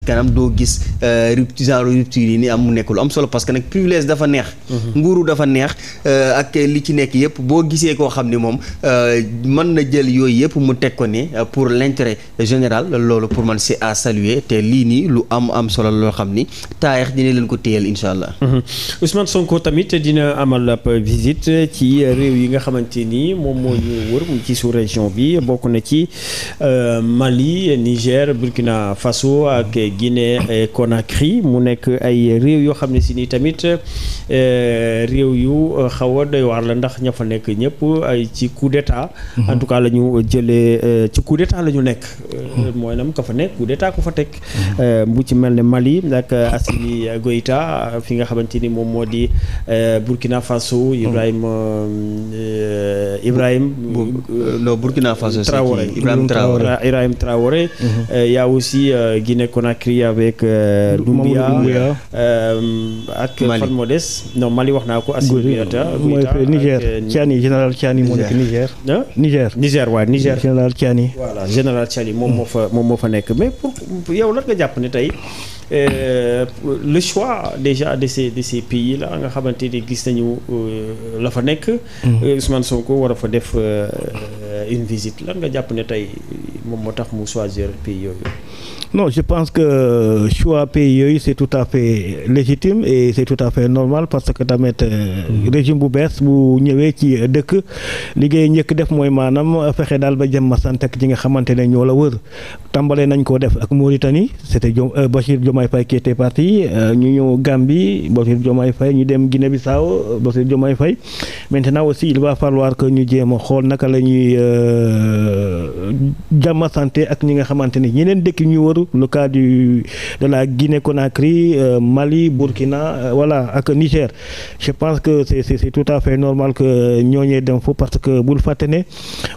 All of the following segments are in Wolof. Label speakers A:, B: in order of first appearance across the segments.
A: kanam doo gis rupture yi ni am mu nekk lu am solo parce que nag privilège dafa neex. nguuru dafa neex ak li ci nekk yëpp boo gisee koo xam ni moom mën na jël yooyu yëpp mu teg ko ne pour l'intérêt général loolu pour man c'est à saluer te lii nii lu am solo loo xam ni taarix dina leen ko téyal incha allah.
B: Ousmane Sonko tamit dina amal ab visite ci réew yi nga xamante ni moom moo ñu wër mu ci sous-région bi bokk na ci Mali, Niger, Burkina Faso ak Guinée et Conakry mu nekk ay réew yoo xam ne si ni tamit réew yu xaw a doy waar la ndax ña fa nekk ñëpp ay ci coup d'état en tout cas la ñu jëlee ci coup d'état la ñu nekk mooy nam ka fa nekk coup d'état ko fa teg bu ci mel ne Mali ak Assimi Goïta fi nga xamante ni moom moo di Burkina Faso Ibrahim
A: Burkina Faso
B: Traoré Ibrahim Traoré y a aussi Guinée Conakry avec Doumbouya ak fan moo des non Mali wax naa ko Assimi Goïta
C: Niger Tiani général Tiani moo nekk Niger waaw Niger général Tiani
B: voilà général Tiani moom moo fa nekk mais pour yow lan nga jàpp ne tey le choix déjà de ces pays là nga xamante ni gis nañu la fa nekk Ousmane Sonko war a fa def une visite lan nga jàpp ne tey moom moo tax mu choisir pays yooyu.
C: Non, je pense que choix pays yooyu c'est tout à fait légitime et c'est tout à fait normal parce que tamit régime bu bees bu ñëwee ci dëkk liggéey njëkk def mooy maanaam fexe daal ba jëm sant ak ñi nga xamante ne ñoo la wër tàmbalee nañ koo def ak Mauritanie c'était Bachir Diomaye Faye qui était parti ñu ñëw Gambie Bachir Diomaye Faye ñu dem Guinée-Bissau Bachir Diomaye Faye maintenant aussi il va falloir que ñu jéem a xool naka la ñuy jàmm santé ak ñi nga xamante ni ñeneen dëkk ñu wër le cas de la Guinée-Conakry, Mali, Burkina, voilà, ak Niger. Je pense que c'est tout à fait normal que ñooñee dem fa parce que bul fàtte ne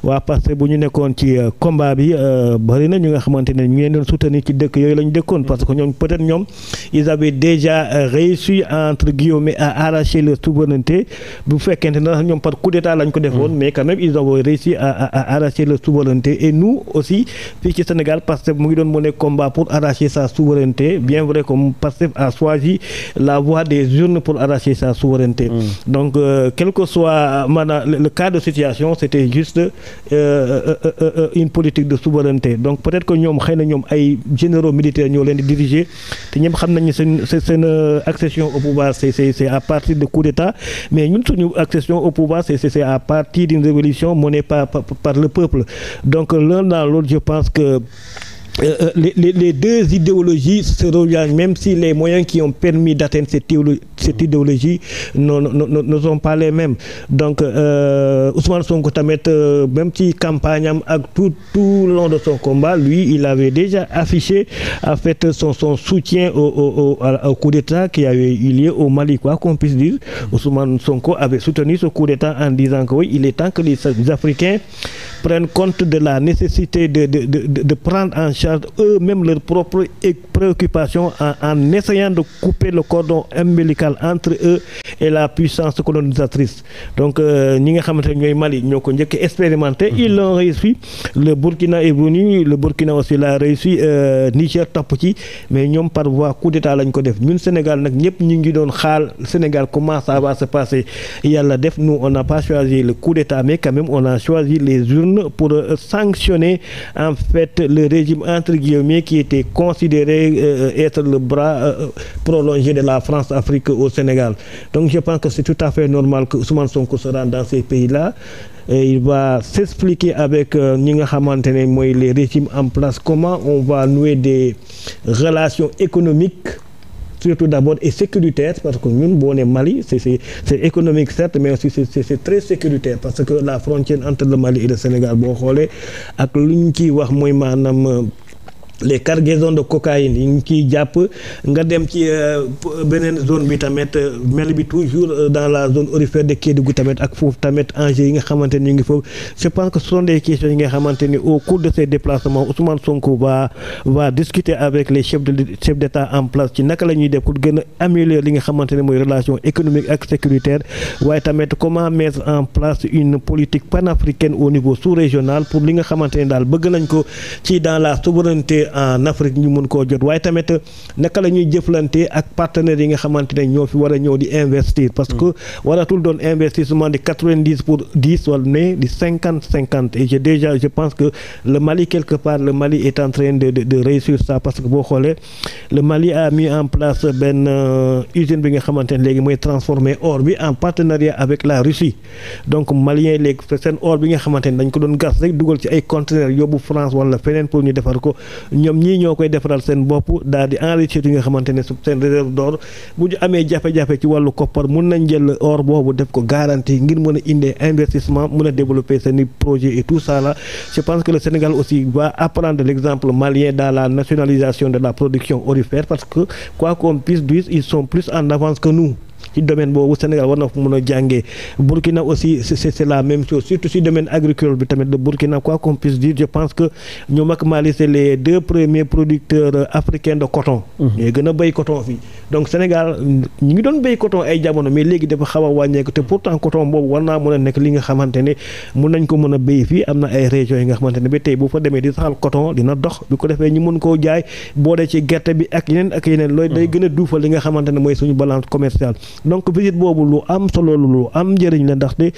C: waa parce que bu ñu nekkoon ci combat bi bari na ñu nga xamante ne ñu leen doon soutenir ci dëkk yooyu la ñu dëkkoon parce que ñoom peut-être ñoom ils avaient déjà réussi entre guillemets à arracher leur souveraineté bu fekkente ne ñoom par coup d'état lañ ko defoon mais quand même ils ont réussi à arracher leur souveraineté et nous aussi fii ci Sénégal parce que mu ngi doon mu nekk combat pour arracher sa souveraineté bien vrai que Pastef a choisi la voie des urnes pour arracher sa souveraineté donc quel que soit maanaam le cas de situation c'était juste une politique de souveraineté donc peut-être que ñoom xëy na ñoom ay généraux militaires ñoo leen di diriger te ñëpp xam nañu seen accession au pouvoir c'est à partir de coup d'état mais ñun suñu accession au pouvoir c'est à partir d'une révolution menée par le peuple donc l'un dans l'autre je pense que les deux idéologies se rejoignent même si les moyens qui ont permis d'atteindre cette idéologie ne sont pas les mêmes donc Ousmane Sonko tamit même ci campagne am ak tout le long de son combat lui il avait déjà affiché en fait son soutien au coup d'état qui avait eu lieu au Mali quoi qu'on puisse dire Ousmane Sonko avait soutenu ce coup d'état en disant que oui il est temps que les Africains prennent compte de la nécessité de prendre en charge eux-mêmes leurs propres préoccupations en essayant de couper le cordon ombilical entre eux et la puissance colonisatrice donc ñi nga xamante ne ñooy Mali ñoo ko njëkk expérimenté ils l'ont réussi le Burkina est venu le Burkina aussi l'a réussi Niger topp ci mais ñoom par voie coup d'état lañ ko def ñun Sénégal nag ñëpp ñu ngi doon xaal Sénégal comment ça va se passer yàlla def nous on n'a pas choisi le coup d'état mais quand même on a choisi les urnes pour sanctionner en fait le régime entre guillemets qui était considéré être le bras prolongé de la France-Afrique au Sénégal. Donc je pense que c'est tout à fait normal que Ousmane Sonko se rende dans ces pays-là. Et il va s'expliquer avec ñi nga xamante ne mooy les régimes en place comment on va nouer des relations économiques surtout d'abord et sécuritaire parce que ñun boo nee Mali c'est économique certes mais aussi c'est très sécuritaire parce que la frontière entre le Mali et le Sénégal boo xoolee ak lu ñu ciy wax mooy maanaam les cargaisons de cocaïne yi ñu ciy jàpp nga dem ci beneen zone bi tamit mel bi toujours dans la zone aurifère de Kédougou tamit ak foofu tamit enjeux yi nga xamante ni ñu ngi foofu je pense que ce sont des questions yi nga xamante ni au cours de ces déplacements Ousmane Sonko va discuter avec les chefs d'État en place ci naka la ñuy def pour gën a améliorer li nga xamante ne mooy relation économique ak sécuritaire waaye tamit comment mettre en place une politique panafricaine au niveau sous-régional pour li nga xamante ne daal bëgg nañ ko ci dans la souveraineté en Afrique ñu mun koo jot waaye tamit naka la ñuy jëflante ak partenaires yi nga xamante ne ñoo fi war a ñëw di investir parce que waratul doon investissement de 90/10 wala ne di 50/50 et je pense que le Mali quelque part le Mali est en train de réussir ça parce que boo xoolee le Mali a mis en place benn usine bi nga xamante ne léegi mooy transformer or bi en partenariat avec la Russie donc Maliens léegi seen or bi nga xamante ne dañ ko doon gas rek dugal ci ay conteneurs yóbbu France wala feneen pour ñu defar ko ñoom ñii ñoo koy defaral seen bopp daal di enrichir yi nga xamante ne seen réserve d'or bu ñu amee jafe-jafe ci wàllu koppar mun nañ jël or boobu def ko garantie ngir mën a indee investissement mën a développer seen projet et tout ça là je pense que le Sénégal aussi va apprendre l'exemple malien dans la nationalisation de la production aurifère parce que quoi qu'on puisse dire ils sont plus en avance que nous ci domaine boobu Sénégal war na fa mën a jàngee Burkina aussi c'est la même chose surtout ci domaine agricole bi tamit le Burkina quoi qu'on puisse dire je pense que ñoom ak Mali c'est les 2 premiers producteurs africains de coton ñooy gën a béy coton fii donc Sénégal ñu ngi doon béy coton ay jamono mais léegi dafa xaw a wàññeeku te pourtant coton boobu war naa mën a nekk li nga xamante ne mun nañ ko mën a béy fii am na ay régions yi nga xamante ne ba tey bu fa demee di saxal coton dina dox bi ko defee ñu mën koo jaay boole ci gerte bi ak yeneen loolu day gën a duufal li nga xamante ne mooy suñu balance commerciale donc visite boobu lu am solo lu am njëriñ la ndaxte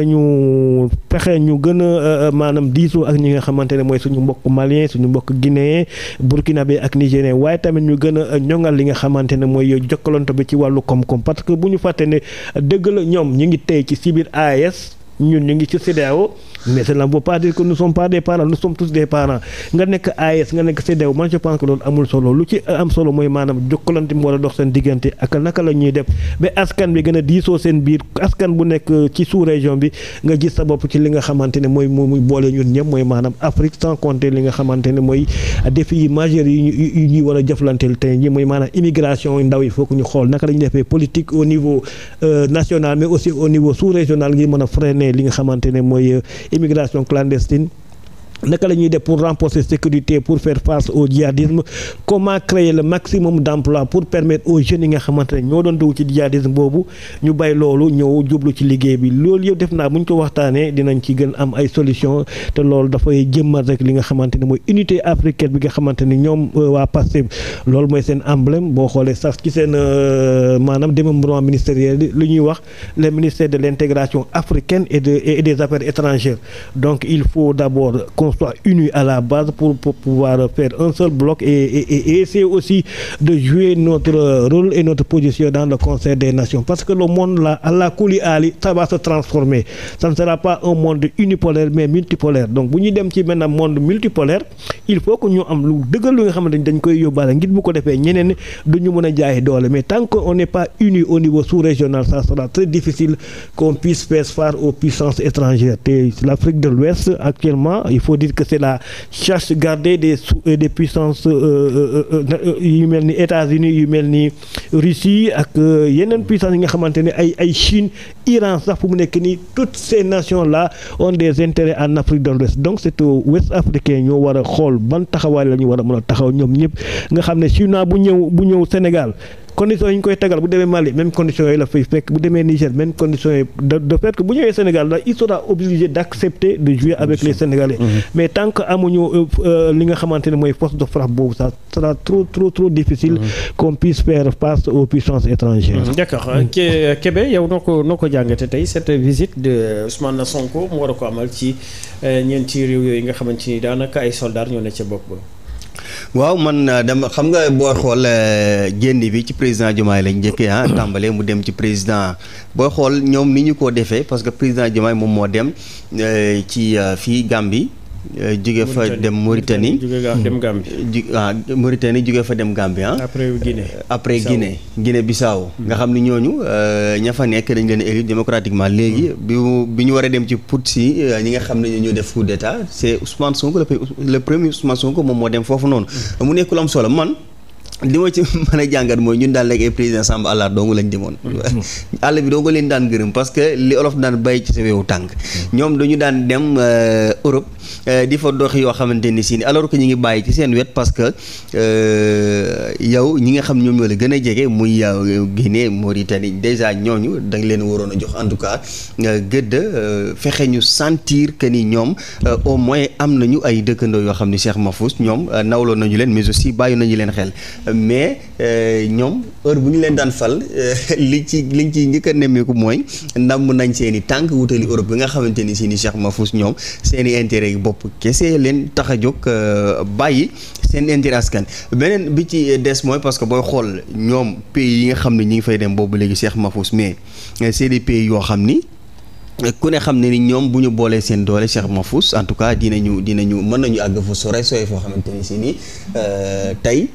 C: dinañu fexe ñu gën a maanaam diisoo ak ñi nga xamante ne mooy suñu mbokk malien suñu mbokk guinéen burkinabé ak nigérien waaye tamit ñu gën a ñoŋal li nga xamante ne mooy jokkalante bi ci wàllu koom-koom parce que bu ñu fàtte ne dëgg la ñoom ñu ngi tey ci biir AES ñun ñu ngi ci CEDEAO mais cela ne veut pas dire que nous ne sommes pas des parents nous sommes tous des parents nga nekk AES nga nekk CEDEAO man je pense que loolu amul solo lu ci am solo mooy maanaam jokkalante mu war a dox seen diggante ak naka la ñuy def ba askan bi gën a diisoo seen biir askan bu nekk ci sous-région bi nga gis sa bopp ci li nga xamante ne mooy muy boole ñun ñëpp mooy maanaam Afrique sans compter li nga xamante ne mooy défis yi majeurs yi ñuy war a jëflanteel tey ñi mooy maanaam immigration ndaw yi foog ñu xool naka la ñuy defee politique au niveau national mais aussi au niveau sous-régional ngir mën a freiner li nga xamante ne mooy immigration clandestine naka la ñuy def pour renforcer sécurité pour faire face au djihadisme comment créer le maximum d'emplois pour permettre aux jeunes yi nga xamante ne ñoo doon dugg ci djihadisme boobu ñu bay loolu ñëw jublu ci liggéey bi loolu yëpp def naa bu ñu ko waxtaanee dinañ ci gën am ay solution te loolu dafay jëmmal rek li nga xamante ne mooy unité africaine bi nga xamante ni ñoom waa Pastef loolu mooy seen emblème boo xoolee sax ci seen maanaam démembrement ministériel li ñuy wax le ministère de l'intégration africaine et des affaires étrangères donc il faut d'abord qu'on soit unis à la base pour pouvoir faire un seul bloc et essayer aussi de jouer notre rôle et notre position dans le Conseil des Nations parce que le monde là Allah kulli ali ça va se transformer ça ne sera pas un monde unipolaire mais multipolaire donc bu ñuy dem ci benn monde multipolaire il faut que ñu am lu dëggal lu nga xamante ni dañ koy yóbbaale ngir bu ko defee ñeneen du ñu mën a jaay doole mais tant que on n'est pas unis au niveau sous-régional ça sera très difficile qu'on puisse faire face aux puissances étrangères te l'Afrique de l'Ouest actuellement il faut dire que c'est la chasse gardée des puissances yu mel ni États-Unis yu mel ni Russie ak yeneen puissances yi nga xamante ne ay Chine Iran sax fu mu nekk nii toutes ces nations là ont des intérêts en Afrique de l'Ouest donc c'est aux Ouest africains ñoo war a xool ban taxawaay la ñu war a mën a taxaw ñoom ñëpp nga xam ne chinois bu ñëw Sénégal conditions yi ñu koy tegal bu demee Mali même conditions yi la fay fekk bu demee Niger même conditions yi de fait que bu ñëwee Sénégal là il sera obligé d'accepter de jouer avec les Sénégalais mais tant que amuñu li nga xamante ne mooy force de frappe boobu ça sera trop difficile qu'on puisse faire face aux puissances étrangères.
B: D'accord Kébé yow noo ko jàngate tey cette visite de Ousmane Sonko mu war a ko amal ci ñeenti réew yooyu nga xamante ni daanaka ay soldats ñoo ne ca bopp ba.
A: waaw man dama xam nga boo xool génn bi ci président Diomaye lañ njëkkee tàmbalee mu dem ci président booy xool ñoom ni ñu ko defee parce que président Diomaye moom moo dem ci fii Gambie jóge fa dem Mauritanie
B: dem Gambie
A: Mauritanie jóge fa dem Gambie après Guinée Bissau nga xam ni ñooñu ña fa nekk dañ leen élu démocratiquement léegi bi ñu war a dem ci Putsi ñi nga xam ne ñu def coup d'état c'est Ousmane Sonko le premier Ousmane Sonko moom moo dem foofu noonu mu nekk lu am solo man li ma ci mën a jàngat mooy ñun daal léegi ay président Samba àllar doongu lañ demoon àll bi doongu leen daan gërëm parce que li olof daan bàyyi ci sa weewu tànk ñoom dañu daan dem Europe di fa dox yoo xamante ni si alors que ñu ngi bàyyi ci seen wet parce que yow ñi nga xam ñoom ñoo la gën a jege muy Guinée Mauritanie déjà ñooñu da nga leen waroon a jox en tout cas gëdd fexe ñu sentir que ni ñoom au moins am nañu ay dëkkandoo yoo xam ni Cheikh Mahfouz ñoom nawloo nañu leen mais aussi bàyyi nañu leen xel mais ñoom heure bu ñu leen daan fal liñ ci njëkk a nemmeeku mooy ndàmm nañ seen i tànk wutali Europe bi nga xamante ni si ni Cheikh Mahfouz ñoom seen i intérêt yi bopp kese leen tax a jóg bàyyi seen intérêt askan beneen bi ci des mooy parce que booy xool ñoom pays yi nga xam ne ñi ngi fay dem boobu léegi Cheikh Mahfouz mais c'est des pays yoo xam ni ku ne xam ne ni ñoom bu ñu boolee seen doole Cheikh Mahfouz en tout cas dinañu mën nañu àgg fa sore foo xamante ni si ni tey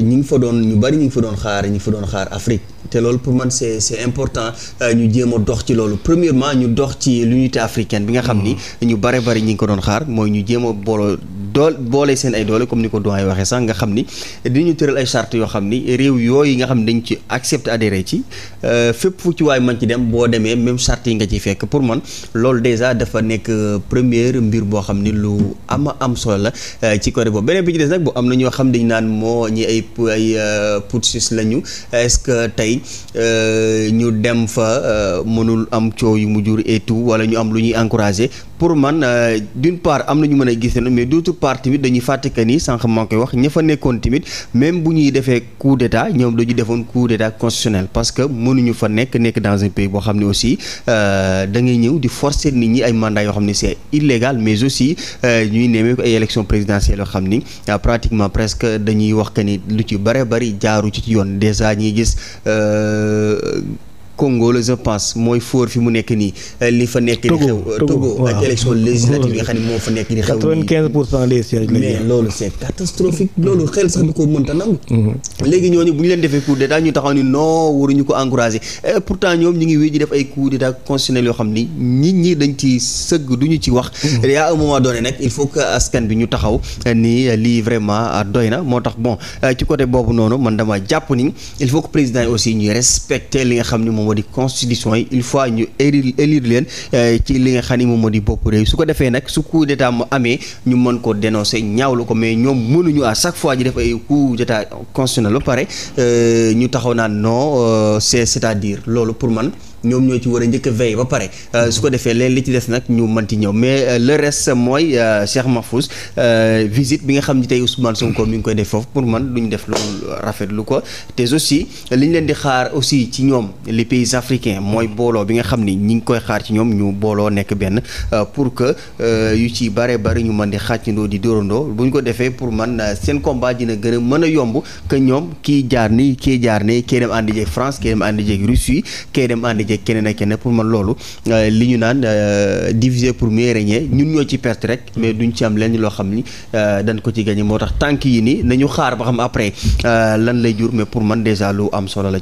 A: ñi ngi fa doon ñu bari ñi ngi fa doon xaar Afrique te loolu pour man c'est important ñu jéem a dox ci loolu premièrement ñu dox ci l'unité africaine bi nga xam ni ñu bari ñi ngi ko doon xaar mooy ñu jéem a boole seen ay doole comme ni ko doyen waxee sax nga xam ni dinañu tëral ay charte yoo xam ni réew yooyu nga xam ne dañ ci accepté adhéré ci fépp fu ci waay man ci dem boo demee même charte yi nga ciy fekk pour man loolu déjà dafa nekk première mbir boo xam ni lu am solo la ci côté boobu beneen bi ci des nag bu am na ñoo xam dañ naan moo ñi ay putschistes lañu est-ce que tey ñu dem fa mënul am coow yu mu jur et tout wala ñu am lu ñuy encourager pour man d'une part am na ñu mën a gis mais d'autre part tamit dañuy fàtte que ni sànq maa koy wax ña fa nekkoon tamit même bu ñuy defee coup d'état ñoom dañu defoon coup d'état constitutionnel parce que mënuñu fa nekk dans un pays boo xam ne aussi da ngay ñëw di forcer nit ñi ay mandats yoo xam ne c'est illégal mais aussi ñuy nemee ko ay élections présidentielles yoo xam ni pratiquement presque dañuy wax que ni lu ci bari jaaru ci yoon déjà ñuy gis Congo la je pense mooy fóor fi mu nekk nii li fa nekk di xew Togo ak élection législative yi nga xam ne moo fa nekk di xew
C: 95% des sièges
A: mais loolu c'est catastrophique loolu xel sax du ko mënta nangu léegi ñooñu bu ñu leen defee coup d'état ñu taxaw ni non waruñu ko encourager pourtant ñoom ñu ngi wéy di def ay coup d'état constitutionnel yoo xam ni nit ñi dañ ci sëgg duñu ci wax et à un moment donné nag il faut que askan bi ñu taxaw ni lii vraiment doy na moo tax bon ci côté boobu noonu man dama jàpp ni il faut que président yi aussi ñuy respecter li nga xam ni moom moo di constitution yi il faut ñu élire leen ci li nga xam ni moom moo di bopp réew su ko defee nag su coup d'état mu amee ñu mën ko dénoncer ñaawlu ko mais ñoom mënuñu à chaque fois ji def ay coup d'état constitutionnel ba pare ñu taxaw naan non c'est-à-dire loolu pour man ñoom ñoo ci war a njëkk a veiller ba pare su ko defee leen li ci des nag ñu mënti ñëw mais le reste mooy Cheikh Mahfouz visite bi nga xam ni tey Ousmane Sonko mi ngi koy def foofu pour man duñ def loolu rafetlu ko te aussi li ñu leen di xaar aussi ci ñoom les pays africains mooy booloo bi nga xam ni ñi ngi koy xaar ci ñoom ñu booloo nekk benn pour que yu ci bari ñu mën di xàccandoo di dóorandoo bu ñu ko defee pour man seen combat dina gën a mën a yomb que ñoom kii jaar nii kii jaar ne kii dem àndi jeeg France kii dem àndi jeeg Russie kii dem àndi jeeg keneen ak keneen pour man loolu li ñu naan diviser pour mieux régner ñun ñoo ci perte rek mais duñ ci am lenn loo xam ni dañ ko ci gagné moo tax tànk yi nii nañu xaar ba xam après lan lay jur mais pour man déjà lu am solo la